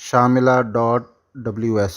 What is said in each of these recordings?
shamila.ws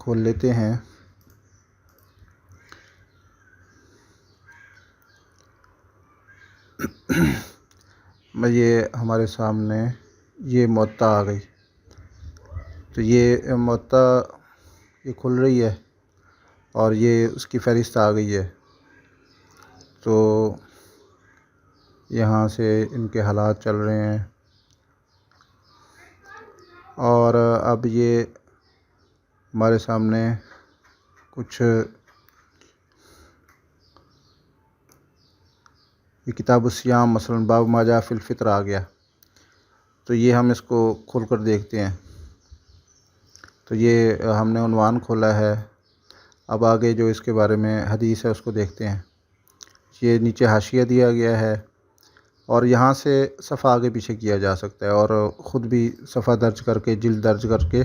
کھول لیتے ہیں۔ یہ ہمارے سامنے یہ موطا آ گئی، تو یہ موطا یہ کھل رہی ہے اور یہ اس کی فہرست آ گئی ہے۔ تو یہاں سے ان کے حالات چل رہے ہیں، اور اب یہ ہمارے سامنے کچھ یہ کتاب الصیام مثلاً باب ما جاء فی الفطر آ گیا، تو یہ ہم اس کو کھول کر دیکھتے ہیں۔ تو یہ ہم نے عنوان کھولا ہے، اب آگے جو اس کے بارے میں حدیث ہے اس کو دیکھتے ہیں۔ یہ نیچے حاشیہ دیا گیا ہے، اور یہاں سے صفحہ آگے پیچھے کیا جا سکتا ہے، اور خود بھی صفحہ درج کر کے جلد درج کر کے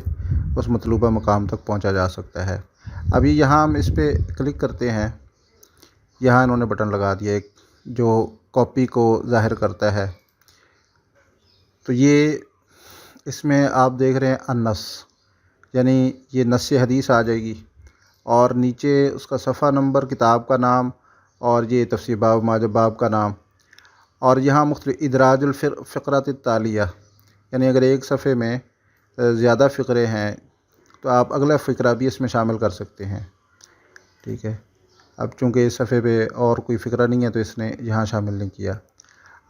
اس مطلوبہ مقام تک پہنچا جا سکتا ہے۔ ابھی یہاں ہم اس پہ کلک کرتے ہیں، یہاں انہوں نے بٹن لگا دیا ایک جو کاپی کو ظاہر کرتا ہے۔ تو یہ اس میں آپ دیکھ رہے ہیں النص، یعنی یہ نص حدیث آ جائے گی، اور نیچے اس کا صفحہ نمبر، کتاب کا نام، اور یہ تفسیر باب ما جاء باب کا نام، اور یہاں مختلف ادراج الفقرات التالیہ، یعنی اگر ایک صفحے میں زیادہ فقرے ہیں تو آپ اگلا فقرہ بھی اس میں شامل کر سکتے ہیں، ٹھیک ہے۔ اب چونکہ اس صفحے پہ اور کوئی فقرہ نہیں ہے تو اس نے یہاں شامل نہیں کیا۔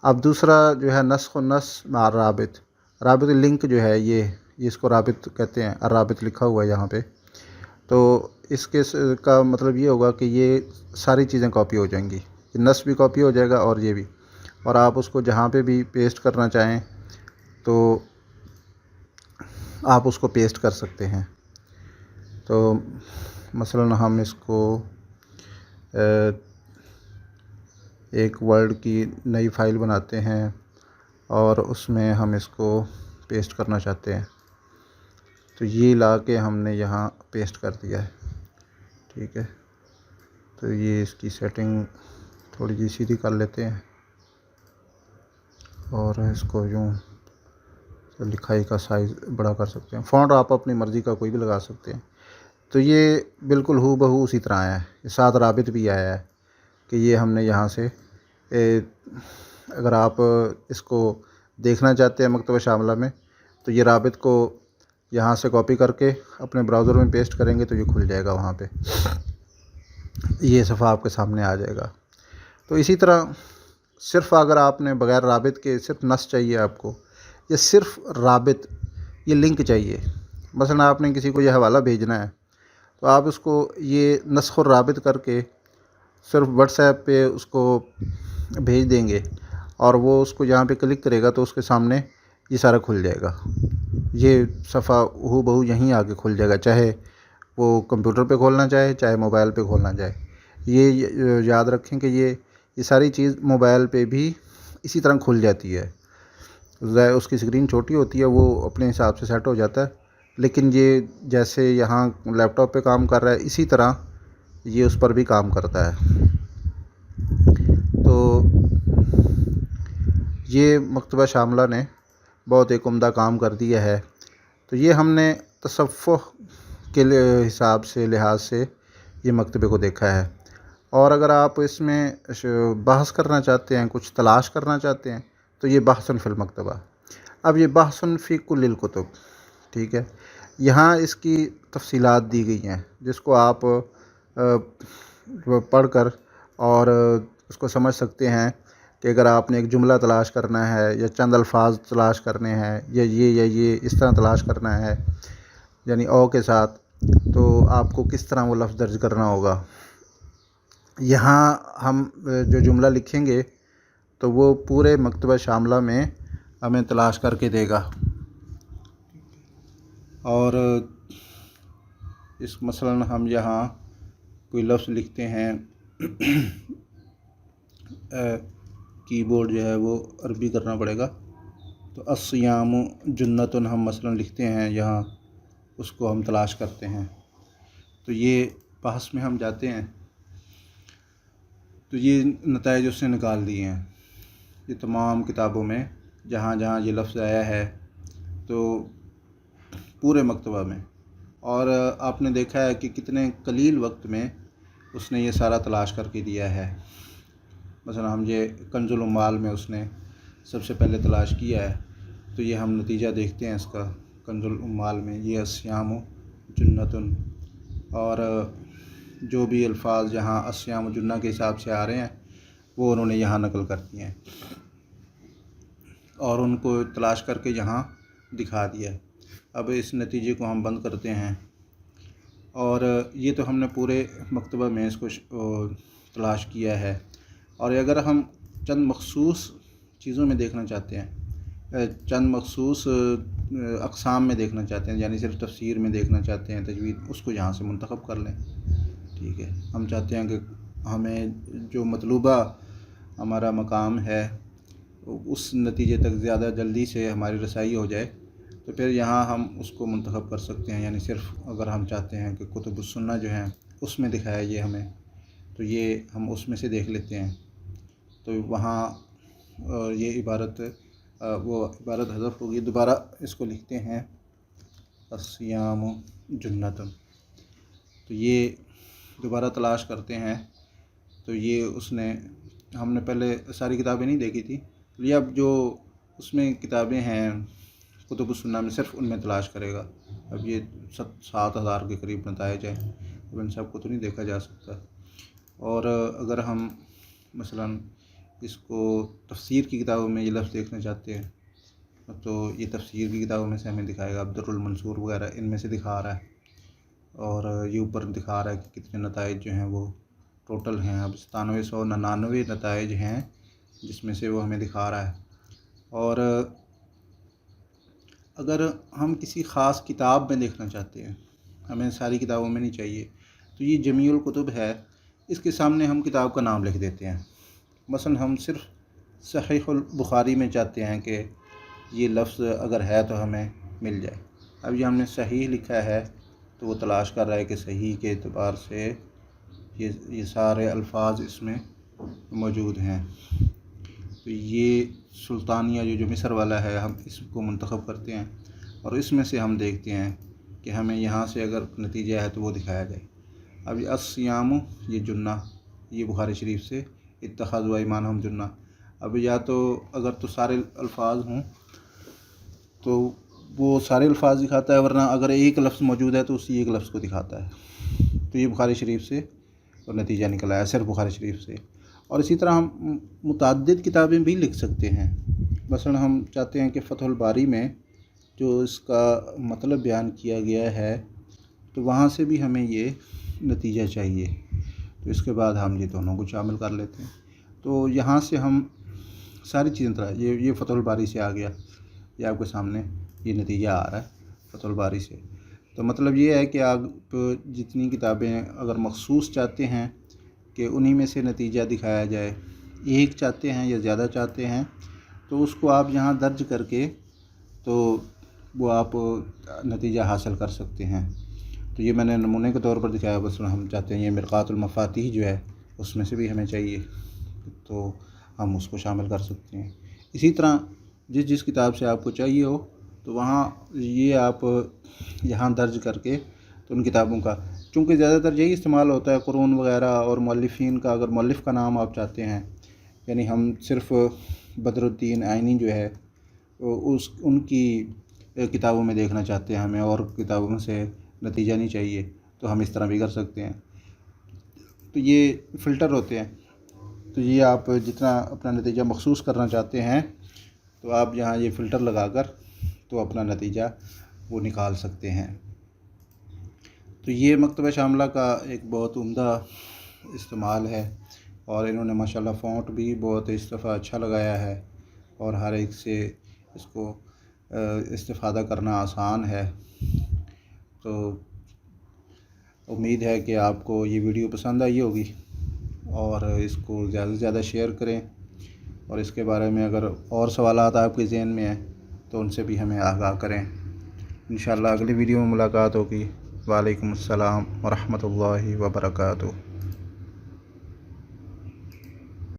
اب دوسرا جو ہے نسخ النص مع رابط، رابط لنک جو ہے یہ اس کو رابط کہتے ہیں، الرابط لکھا ہوا ہے یہاں پہ، تو اس کے کا مطلب یہ ہوگا کہ یہ ساری چیزیں کاپی ہو جائیں گی، یہ نص بھی کاپی ہو جائے گا اور یہ بھی، اور آپ اس کو جہاں پہ بھی پیسٹ کرنا چاہیں تو آپ اس کو پیسٹ کر سکتے ہیں۔ تو مثلاً ہم اس کو ایک ورڈ کی نئی فائل بناتے ہیں اور اس میں ہم اس کو پیسٹ کرنا چاہتے ہیں، تو یہ لا کے ہم نے یہاں پیسٹ کر دیا ہے، ٹھیک ہے۔ تو یہ اس کی سیٹنگ تھوڑی سی سیدھی کر لیتے ہیں، اور اس کو یوں لکھائی کا سائز بڑا کر سکتے ہیں، فونٹ آپ اپنی مرضی کا کوئی بھی لگا سکتے ہیں۔ تو یہ بالکل ہو بہو اسی طرح آیا ہے، ساتھ رابط بھی آیا ہے کہ یہ ہم نے یہاں سے اگر آپ اس کو دیکھنا چاہتے ہیں مکتبہ شاملہ میں تو یہ رابط کو یہاں سے کاپی کر کے اپنے براؤزر میں پیسٹ کریں گے تو یہ کھل جائے گا، وہاں پہ یہ صفحہ آپ کے سامنے آ جائے گا۔ تو اسی طرح صرف اگر آپ نے بغیر رابط کے صرف نص چاہیے آپ کو، یا صرف رابط یہ لنک چاہیے، مثلا آپ نے کسی کو یہ حوالہ بھیجنا ہے تو آپ اس کو یہ نسخ الرابط کر کے صرف واٹس ایپ پہ اس کو بھیج دیں گے، اور وہ اس کو یہاں پہ کلک کرے گا تو اس کے سامنے یہ سارا کھل جائے گا، یہ صفحہ ہو بہو یہیں آ کے کھل جائے گا، چاہے وہ کمپیوٹر پہ کھولنا چاہے چاہے موبائل پہ کھولنا چاہے۔ یہ یاد رکھیں کہ یہ ساری چیز موبائل پہ بھی اسی طرح کھل جاتی ہے، اس کی اسکرین چھوٹی ہوتی ہے، وہ اپنے حساب سے سیٹ ہو جاتا ہے، لیکن یہ جیسے یہاں لیپ ٹاپ پہ کام کر رہا ہے اسی طرح یہ اس پر بھی کام کرتا ہے۔ تو یہ مکتبہ شاملہ نے بہت ایک عمدہ کام کر دیا ہے۔ تو یہ ہم نے تصفح کے حساب سے لحاظ سے یہ مکتبے کو دیکھا ہے، اور اگر آپ اس میں بحث کرنا چاہتے ہیں، کچھ تلاش کرنا چاہتے ہیں تو یہ بحث فی المکتبہ۔ اب یہ بحث فی کل الکتب، ٹھیک ہے، یہاں اس کی تفصیلات دی گئی ہیں جس کو آپ پڑھ کر اور اس کو سمجھ سکتے ہیں کہ اگر آپ نے ایک جملہ تلاش کرنا ہے یا چند الفاظ تلاش کرنے ہیں یا یہ اس طرح تلاش کرنا ہے، یعنی او کے ساتھ، تو آپ کو کس طرح وہ لفظ درج کرنا ہوگا۔ یہاں ہم جو جملہ لکھیں گے تو وہ پورے مکتبہ شاملہ میں ہمیں تلاش کر کے دے گا، اور اس مثلاً ہم یہاں کوئی لفظ لکھتے ہیں، کی بورڈ جو ہے وہ عربی کرنا پڑے گا، تو الصیام جنۃ ہم مثلاً لکھتے ہیں یہاں، اس کو ہم تلاش کرتے ہیں، تو یہ بحث میں ہم جاتے ہیں تو یہ نتائج اس نے نکال دیے ہیں، یہ تمام کتابوں میں جہاں جہاں یہ لفظ آیا ہے تو پورے مکتبہ میں، اور آپ نے دیکھا ہے کہ کتنے قلیل وقت میں اس نے یہ سارا تلاش کر کے دیا ہے۔ مثلا ہم یہ کنز العمال میں اس نے سب سے پہلے تلاش کیا ہے، تو یہ ہم نتیجہ دیکھتے ہیں اس کا کنز العمال میں، یہ الصیام جنۃ، اور جو بھی الفاظ جہاں الصیام جنہ کے حساب سے آ رہے ہیں وہ انہوں نے یہاں نقل کر دیے ہیں اور ان کو تلاش کر کے یہاں دکھا دیا ہے۔ اب اس نتیجے کو ہم بند کرتے ہیں، اور یہ تو ہم نے پورے مکتبہ میں اس کو تلاش کیا ہے، اور اگر ہم چند مخصوص چیزوں میں دیکھنا چاہتے ہیں، چند مخصوص اقسام میں دیکھنا چاہتے ہیں، یعنی صرف تفسیر میں دیکھنا چاہتے ہیں تجوید، اس کو یہاں سے منتخب کر لیں۔ ٹھیک ہے، ہم چاہتے ہیں کہ ہمیں جو مطلوبہ ہمارا مقام ہے اس نتیجے تک زیادہ جلدی سے ہماری رسائی ہو جائے، تو پھر یہاں ہم اس کو منتخب کر سکتے ہیں، یعنی صرف اگر ہم چاہتے ہیں کہ کتب السنہ جو ہیں اس میں دکھایا یہ ہمیں، تو یہ ہم اس میں سے دیکھ لیتے ہیں، تو وہاں یہ عبارت وہ عبارت حذف ہوگی، دوبارہ اس کو لکھتے ہیں الصیام جنۃ، تو یہ دوبارہ تلاش کرتے ہیں، تو یہ اس نے ہم نے پہلے ساری کتابیں نہیں دیکھی تھی، یہ اب جو اس میں کتابیں ہیں کتب السنہ میں صرف ان میں تلاش کرے گا۔ اب یہ 7,000 کے قریب نتائج ہیں، اب ان سب کو تو نہیں دیکھا جا سکتا۔ اور اگر ہم مثلا اس کو تفسیر کی کتابوں میں یہ لفظ دیکھنا چاہتے ہیں تو یہ تفسیر کی کتابوں میں سے ہمیں دکھائے گا، عبد المنصور وغیرہ ان میں سے دکھا رہا ہے، اور یہ اوپر دکھا رہا ہے کہ کتنے نتائج جو ہیں وہ ٹوٹل ہیں، اب 9799 نتائج ہیں جس میں سے وہ ہمیں دکھا رہا ہے۔ اور اگر ہم کسی خاص کتاب میں دیکھنا چاہتے ہیں، ہمیں ساری کتابوں میں نہیں چاہیے، تو یہ جمیع الکتب ہے، اس کے سامنے ہم کتاب کا نام لکھ دیتے ہیں۔ مثلا ہم صرف صحیح البخاری میں چاہتے ہیں کہ یہ لفظ اگر ہے تو ہمیں مل جائے، اب یہ ہم نے صحیح لکھا ہے تو وہ تلاش کر رہا ہے کہ صحیح کے اعتبار سے یہ سارے الفاظ اس میں موجود ہیں، تو یہ سلطانیہ جو مصر والا ہے ہم اس کو منتخب کرتے ہیں، اور اس میں سے ہم دیکھتے ہیں کہ ہمیں یہاں سے اگر نتیجہ ہے تو وہ دکھایا جائے۔ اب یہ الصیام یہ جنہ، یہ بخاری شریف سے اتخذوا ایمانہم جنہ، اب یا تو اگر تو سارے الفاظ ہوں تو وہ سارے الفاظ دکھاتا ہے، ورنہ اگر ایک لفظ موجود ہے تو اسی ایک لفظ کو دکھاتا ہے، تو یہ بخاری شریف سے نتیجہ نکلا ہے، صرف بخاری شریف سے۔ اور اسی طرح ہم متعدد کتابیں بھی لکھ سکتے ہیں، مثلا ہم چاہتے ہیں کہ فتح الباری میں جو اس کا مطلب بیان کیا گیا ہے تو وہاں سے بھی ہمیں یہ نتیجہ چاہیے، تو اس کے بعد ہم یہ دونوں کو شامل کر لیتے ہیں، تو یہاں سے ہم ساری چیزیں یہ فتح الباری سے آ گیا، یہ آپ کے سامنے یہ نتیجہ آ رہا ہے فتح الباری سے۔ تو مطلب یہ ہے کہ آپ جتنی کتابیں اگر مخصوص چاہتے ہیں کہ انہی میں سے نتیجہ دکھایا جائے، ایک چاہتے ہیں یا زیادہ چاہتے ہیں، تو اس کو آپ یہاں درج کر کے تو وہ آپ نتیجہ حاصل کر سکتے ہیں۔ تو یہ میں نے نمونے کے طور پر دکھایا، بس ہم چاہتے ہیں یہ مرقات المفاتیح جو ہے اس میں سے بھی ہمیں چاہیے، تو ہم اس کو شامل کر سکتے ہیں۔ اسی طرح جس کتاب سے آپ کو چاہیے ہو تو وہاں یہ آپ یہاں درج کر کے تو ان کتابوں کا، چونکہ زیادہ تر یہی استعمال ہوتا ہے قرون وغیرہ اور مؤلفین کا، اگر مؤلف کا نام آپ چاہتے ہیں، یعنی ہم صرف بدر الدین عینی جو ہے ان کی کتابوں میں دیکھنا چاہتے ہیں ہمیں، اور کتابوں سے نتیجہ نہیں چاہیے، تو ہم اس طرح بھی کر سکتے ہیں۔ تو یہ فلٹر ہوتے ہیں، تو یہ آپ جتنا اپنا نتیجہ مخصوص کرنا چاہتے ہیں تو آپ یہاں یہ فلٹر لگا کر تو اپنا نتیجہ وہ نکال سکتے ہیں۔ تو یہ مکتبہ شاملہ کا ایک بہت عمدہ استعمال ہے، اور انہوں نے ماشاءاللہ فونٹ بھی بہت اس دفعہ اچھا لگایا ہے، اور ہر ایک سے اس کو استفادہ کرنا آسان ہے۔ تو امید ہے کہ آپ کو یہ ویڈیو پسند آئی ہوگی، اور اس کو زیادہ سے زیادہ شیئر کریں، اور اس کے بارے میں اگر اور سوالات آپ کے ذہن میں ہیں تو ان سے بھی ہمیں آگاہ کریں۔ انشاءاللہ اگلی ویڈیو میں ملاقات ہوگی۔ وعلیکم السلام ورحمۃ اللہ وبرکاتہ۔